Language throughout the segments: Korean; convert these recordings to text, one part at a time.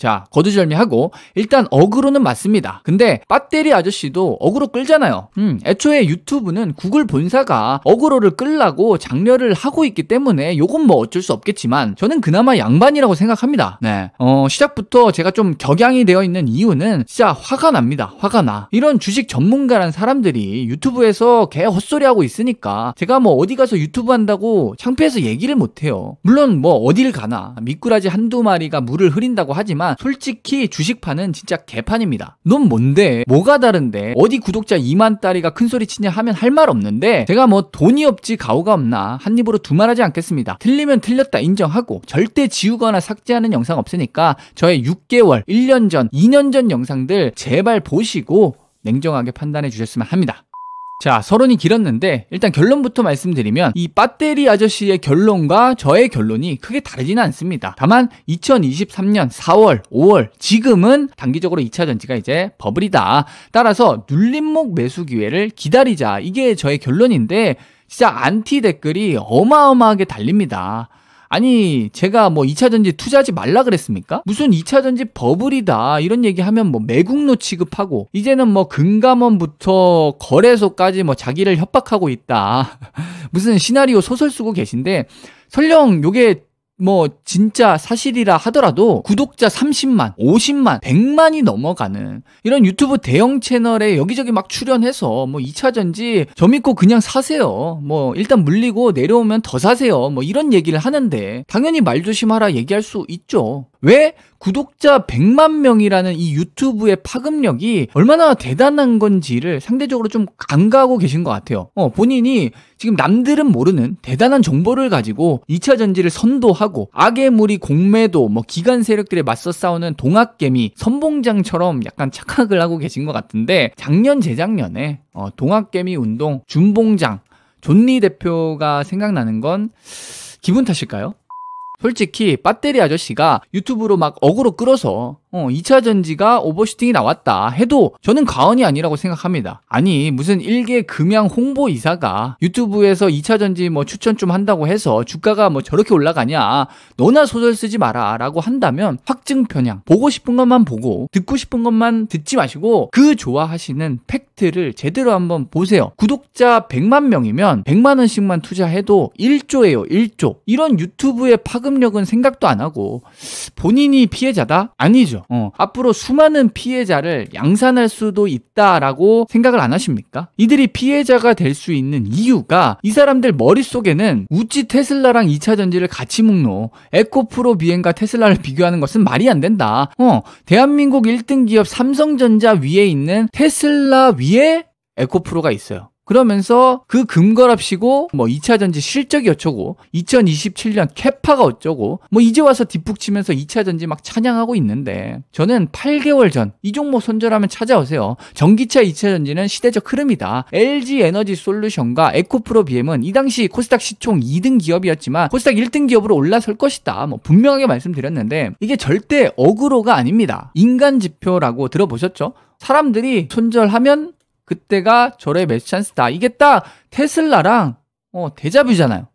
자, 거두절미하고 일단 어그로는 맞습니다. 근데 배터리 아저씨도 어그로 끌잖아요. 애초에 유튜브는 구글 본사가 어그로를 끌라고 장려를 하고 있기 때문에 요건 뭐 어쩔 수 없겠지만 저는 그나마 양반이라고 생각합니다. 네, 시작부터 제가 좀 격양이 되어 있는 이유는 진짜 화가 납니다. 화가 나. 이런 주식 전문가란 사람들이 유튜브에서 개 헛소리하고 있으니까 제가 뭐 어디 가서 유튜브 한다고 창피해서 얘기를 못해요. 물론 뭐 어딜 가나 미꾸라지 한두 마리가 물을 흐린다고 하지만 솔직히 주식판은 진짜 개판입니다. 넌 뭔데? 뭐가 다른데? 어디 구독자 2만 따리가 큰소리 치냐 하면 할 말 없는데 제가 뭐 돈이 없지 가오가 없나 한 입으로 두말하지 않겠습니다. 틀리면 틀렸다 인정하고 절대 지우거나 삭제하는 영상 없으니까 저의 6개월, 1년 전, 2년 전 영상들 제발 보시고 냉정하게 판단해 주셨으면 합니다. 자, 서론이 길었는데 일단 결론부터 말씀드리면 이 배터리 아저씨의 결론과 저의 결론이 크게 다르지는 않습니다. 다만 2023년 4월, 5월 지금은 단기적으로 2차 전지가 이제 버블이다. 따라서 눌림목 매수 기회를 기다리자. 이게 저의 결론인데 진짜 안티 댓글이 어마어마하게 달립니다. 아니 제가 뭐 2차전지 투자하지 말라 그랬습니까? 무슨 2차전지 버블이다 이런 얘기하면 뭐 매국노 취급하고 이제는 뭐 금감원부터 거래소까지 뭐 자기를 협박하고 있다. 무슨 시나리오 소설 쓰고 계신데 설령 요게 뭐 진짜 사실이라 하더라도 구독자 30만, 50만, 100만이 넘어가는 이런 유튜브 대형 채널에 여기저기 막 출연해서 뭐 2차전지 저 믿고 그냥 사세요. 뭐 일단 물리고 내려오면 더 사세요. 뭐 이런 얘기를 하는데 당연히 말 조심하라 얘기할 수 있죠. 왜? 구독자 100만 명이라는 이 유튜브의 파급력이 얼마나 대단한 건지를 상대적으로 좀 간과하고 계신 것 같아요. 본인이 지금 남들은 모르는 대단한 정보를 가지고 2차 전지를 선도하고 악의 무리 공매도 뭐 기관 세력들에 맞서 싸우는 동학개미 선봉장처럼 약간 착각을 하고 계신 것 같은데 작년 재작년에 동학개미 운동 준봉장 존리 대표가 생각나는 건 기분 탓일까요? 솔직히 배터리 아저씨가 유튜브로 막 어그로 끌어서 2차 전지가 오버슈팅이 나왔다 해도 저는 과언이 아니라고 생각합니다. 아니 무슨 일개 금양 홍보이사가 유튜브에서 2차 전지 뭐 추천 좀 한다고 해서 주가가 뭐 저렇게 올라가냐 너나 소설 쓰지 마라 라고 한다면 확증 편향 보고 싶은 것만 보고 듣고 싶은 것만 듣지 마시고 그 좋아하시는 팩트를 제대로 한번 보세요. 구독자 100만 명이면 100만 원씩만 투자해도 1조예요 1조. 이런 유튜브의 파급력은 생각도 안 하고 본인이 피해자다? 아니죠. 앞으로 수많은 피해자를 양산할 수도 있다라고 생각을 안 하십니까? 이들이 피해자가 될 수 있는 이유가 이 사람들 머릿속에는 우찌 테슬라랑 2차 전지를 같이 묶노. 에코프로 비행과 테슬라를 비교하는 것은 말이 안 된다. 대한민국 1등 기업 삼성전자 위에 있는 테슬라 위에 에코프로가 있어요. 그러면서 그 금거랍시고 뭐 2차 전지 실적이 어쩌고 2027년 캐파가 어쩌고 뭐 이제 와서 뒷북 치면서 2차 전지 막 찬양하고 있는데 저는 8개월 전 이 종목 손절하면 찾아오세요. 전기차 2차 전지는 시대적 흐름이다. LG 에너지 솔루션과 에코프로 BM은 이 당시 코스닥 시총 2등 기업이었지만 코스닥 1등 기업으로 올라설 것이다. 뭐 분명하게 말씀드렸는데 이게 절대 어그로가 아닙니다. 인간 지표라고 들어보셨죠? 사람들이 손절하면 그때가 저의 매수 찬스다. 이게 딱 테슬라랑 데자뷰잖아요.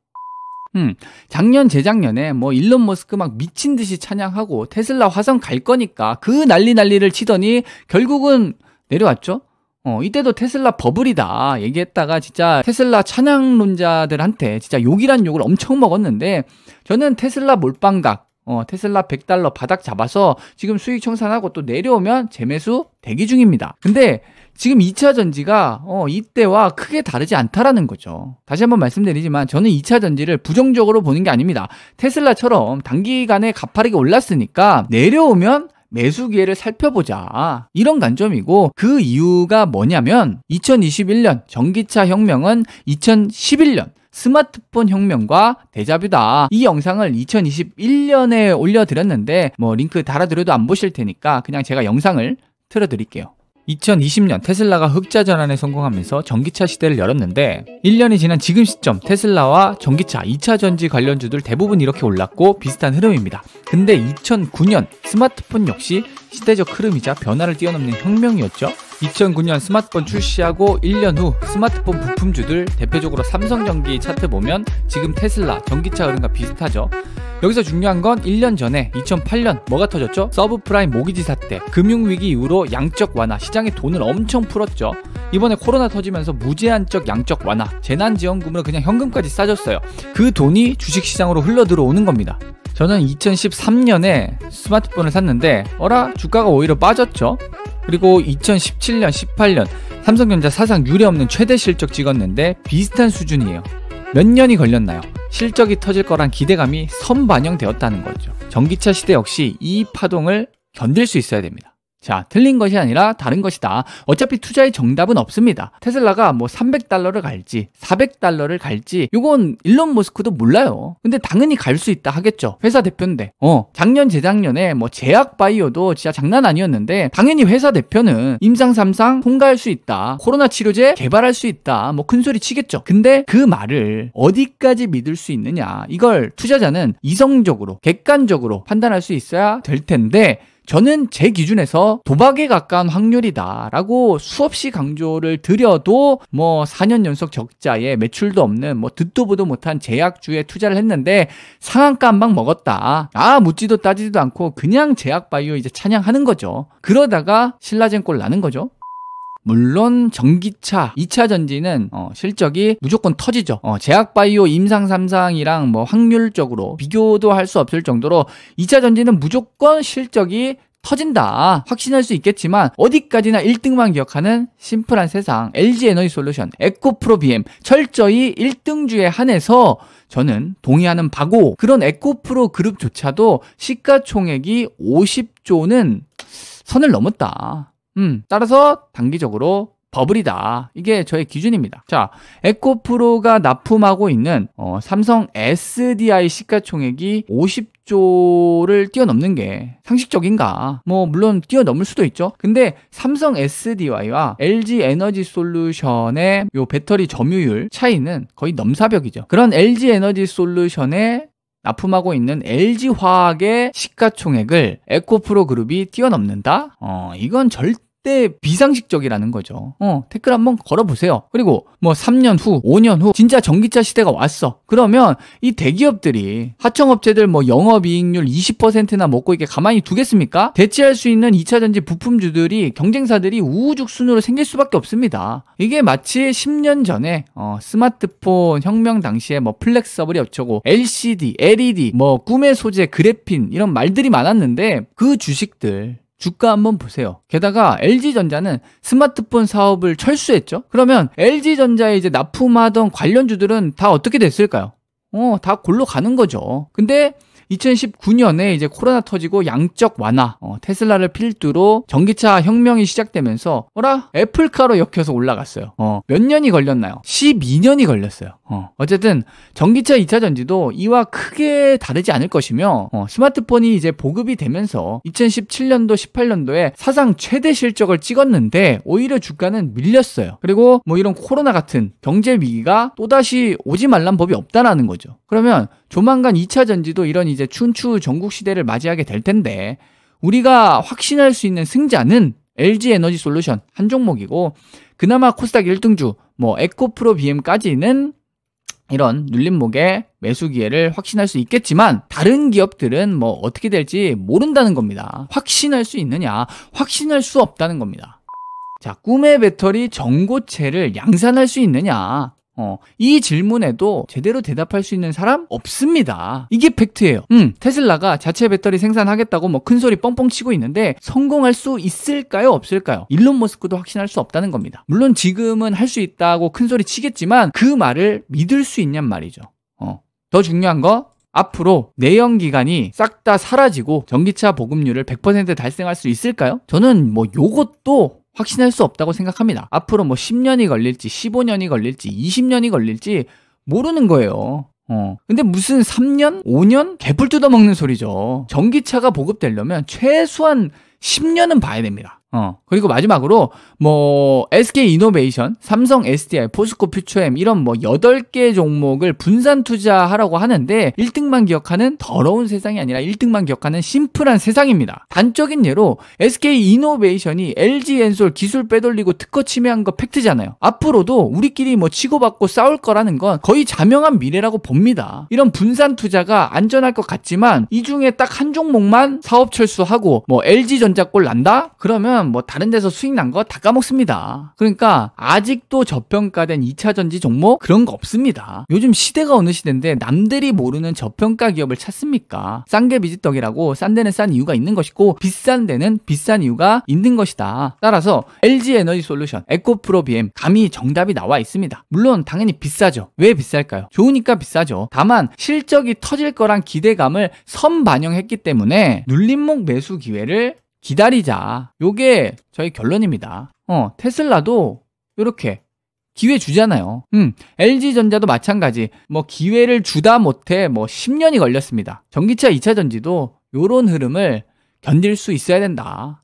작년 재작년에 뭐 일론 머스크 막 미친 듯이 찬양하고 테슬라 화성 갈 거니까 그 난리를 치더니 결국은 내려왔죠. 이때도 테슬라 버블이다 얘기했다가 진짜 테슬라 찬양론자들한테 진짜 욕이란 욕을 엄청 먹었는데 저는 테슬라 몰빵각 테슬라 $100 바닥 잡아서 지금 수익 청산하고 또 내려오면 재매수 대기 중입니다. 근데 지금 2차 전지가 이때와 크게 다르지 않다라는 거죠. 다시 한번 말씀드리지만 저는 2차 전지를 부정적으로 보는 게 아닙니다. 테슬라처럼 단기간에 가파르게 올랐으니까 내려오면 매수 기회를 살펴보자. 이런 관점이고 그 이유가 뭐냐면 2021년 전기차 혁명은 2011년 스마트폰 혁명과 데자뷰다. 이 영상을 2021년에 올려드렸는데 뭐 링크 달아드려도 안 보실 테니까 그냥 제가 영상을 틀어드릴게요. 2020년 테슬라가 흑자 전환에 성공하면서 전기차 시대를 열었는데 1년이 지난 지금 시점 테슬라와 전기차 2차 전지 관련주들 대부분 이렇게 올랐고 비슷한 흐름입니다. 근데 2009년 스마트폰 역시 시대적 흐름이자 변화를 뛰어넘는 혁명이었죠. 2009년 스마트폰 출시하고 1년 후 스마트폰 부품주들 대표적으로 삼성전기 차트 보면 지금 테슬라, 전기차 흐름과 비슷하죠. 여기서 중요한 건 1년 전에 2008년 뭐가 터졌죠? 서브프라임 모기지 사태, 금융위기 이후로 양적 완화, 시장에 돈을 엄청 풀었죠. 이번에 코로나 터지면서 무제한적 양적 완화, 재난지원금으로 그냥 현금까지 싸줬어요. 그 돈이 주식시장으로 흘러들어오는 겁니다. 저는 2013년에 스마트폰을 샀는데 주가가 오히려 빠졌죠. 그리고 2017년, 18년 삼성전자 사상 유례없는 최대 실적 찍었는데 비슷한 수준이에요. 몇 년이 걸렸나요? 실적이 터질 거란 기대감이 선반영되었다는 거죠. 전기차 시대 역시 이 파동을 견딜 수 있어야 됩니다. 자, 틀린 것이 아니라 다른 것이다. 어차피 투자의 정답은 없습니다. 테슬라가 뭐 $300를 갈지 400달러를 갈지 이건 일론 머스크도 몰라요. 근데 당연히 갈 수 있다 하겠죠. 회사 대표인데. 작년 재작년에 뭐 제약 바이오도 진짜 장난 아니었는데 당연히 회사 대표는 임상3상 통과할 수 있다. 코로나 치료제 개발할 수 있다. 뭐 큰소리 치겠죠. 근데 그 말을 어디까지 믿을 수 있느냐. 이걸 투자자는 이성적으로 객관적으로 판단할 수 있어야 될 텐데 저는 제 기준에서 도박에 가까운 확률이다라고 수없이 강조를 드려도 뭐 4년 연속 적자에 매출도 없는 뭐 듣도 보도 못한 제약주에 투자를 했는데 상한가 한 방 먹었다. 묻지도 따지지도 않고 그냥 제약바이오 이제 찬양하는 거죠. 그러다가 신라젠 꼴 나는 거죠. 물론 전기차 2차 전지는 실적이 무조건 터지죠. 제약바이오 임상3상이랑 뭐 확률적으로 비교도 할 수 없을 정도로 2차 전지는 무조건 실적이 터진다. 확신할 수 있겠지만 어디까지나 1등만 기억하는 심플한 세상 LG에너지솔루션, 에코프로 BM 철저히 1등주에 한해서 저는 동의하는 바고 그런 에코프로 그룹조차도 시가총액이 50조는 선을 넘었다. 따라서 단기적으로 버블이다. 이게 저의 기준입니다. 자, 에코프로가 납품하고 있는 삼성 SDI 시가총액이 50조를 뛰어넘는 게 상식적인가? 뭐 물론 뛰어넘을 수도 있죠. 근데 삼성 SDI와 LG 에너지 솔루션의 요 배터리 점유율 차이는 거의 넘사벽이죠. 그런 LG 에너지 솔루션의 납품하고 있는 LG화학의 시가총액을 에코프로 그룹이 뛰어넘는다? 이건 절대 비상식적이라는 거죠. 댓글 한번 걸어보세요. 그리고 뭐 3년 후, 5년 후 진짜 전기차 시대가 왔어. 그러면 이 대기업들이 하청업체들 뭐 영업이익률 20%나 먹고 이게 가만히 두겠습니까? 대체할 수 있는 2차 전지 부품주들이 경쟁사들이 우후죽순으로 생길 수밖에 없습니다. 이게 마치 10년 전에 스마트폰 혁명 당시에 뭐 플렉서블이 어쩌고 LCD, LED, 뭐 꿈의 소재, 그래핀 이런 말들이 많았는데 그 주식들 주가 한번 보세요. 게다가 LG전자는 스마트폰 사업을 철수했죠. 그러면 LG전자에 이제 납품하던 관련주들은 다 어떻게 됐을까요? 다 골로 가는 거죠. 근데 2019년에 이제 코로나 터지고 양적 완화, 테슬라를 필두로 전기차 혁명이 시작되면서 애플카로 엮여서 올라갔어요. 몇 년이 걸렸나요? 12년이 걸렸어요. 어쨌든 전기차 2차 전지도 이와 크게 다르지 않을 것이며 스마트폰이 이제 보급이 되면서 2017년도 18년도에 사상 최대 실적을 찍었는데 오히려 주가는 밀렸어요. 그리고 뭐 이런 코로나 같은 경제 위기가 또다시 오지 말란 법이 없다라는 거죠. 그러면 조만간 2차 전지도 이런 이제 춘추 전국 시대를 맞이하게 될 텐데 우리가 확신할 수 있는 승자는 LG 에너지 솔루션 한 종목이고 그나마 코스닥 1등주 뭐 에코프로 BM까지는 이런 눌림목의 매수 기회를 확신할 수 있겠지만 다른 기업들은 뭐 어떻게 될지 모른다는 겁니다. 확신할 수 있느냐? 확신할 수 없다는 겁니다. 자, 꿈의 배터리 전고체를 양산할 수 있느냐? 이 질문에도 제대로 대답할 수 있는 사람 없습니다. 이게 팩트예요. 테슬라가 자체 배터리 생산하겠다고 뭐 큰소리 뻥뻥 치고 있는데 성공할 수 있을까요? 없을까요? 일론 머스크도 확신할 수 없다는 겁니다. 물론 지금은 할 수 있다고 큰소리 치겠지만 그 말을 믿을 수 있냔 말이죠. 더 중요한 거 앞으로 내연기관이 싹 다 사라지고 전기차 보급률을 100% 달성할 수 있을까요? 저는 뭐 요것도 확신할 수 없다고 생각합니다. 앞으로 뭐 10년이 걸릴지 15년이 걸릴지 20년이 걸릴지 모르는 거예요. 근데 무슨 3년? 5년? 개뿔 뜯어먹는 소리죠. 전기차가 보급되려면 최소한 10년은 봐야 됩니다. 그리고 마지막으로 뭐 SK 이노베이션, 삼성 SDI, 포스코 퓨처엠 이런 뭐 8개 종목을 분산 투자하라고 하는데 1등만 기억하는 더러운 세상이 아니라 1등만 기억하는 심플한 세상입니다. 단적인 예로 SK 이노베이션이 LG 엔솔 기술 빼돌리고 특허 침해한 거 팩트잖아요. 앞으로도 우리끼리 뭐 치고받고 싸울 거라는 건 거의 자명한 미래라고 봅니다. 이런 분산 투자가 안전할 것 같지만 이 중에 딱 한 종목만 사업 철수하고 뭐 LG전자 꼴 난다? 그러면 뭐 다른 데서 수익 난 거 다 까먹습니다. 그러니까 아직도 저평가된 2차전지 종목 그런 거 없습니다. 요즘 시대가 어느 시대인데 남들이 모르는 저평가 기업을 찾습니까? 싼 게 비지떡이라고 싼 데는 싼 이유가 있는 것이고 비싼 데는 비싼 이유가 있는 것이다. 따라서 LG에너지솔루션, 에코프로 BM 감히 정답이 나와 있습니다. 물론 당연히 비싸죠. 왜 비쌀까요? 좋으니까 비싸죠. 다만 실적이 터질 거란 기대감을 선반영했기 때문에 눌림목 매수 기회를 기다리자. 요게 저희 결론입니다. 테슬라도 요렇게 기회 주잖아요. LG전자도 마찬가지. 뭐 기회를 주다 못해 뭐 10년이 걸렸습니다. 전기차 2차전지도 요런 흐름을 견딜 수 있어야 된다.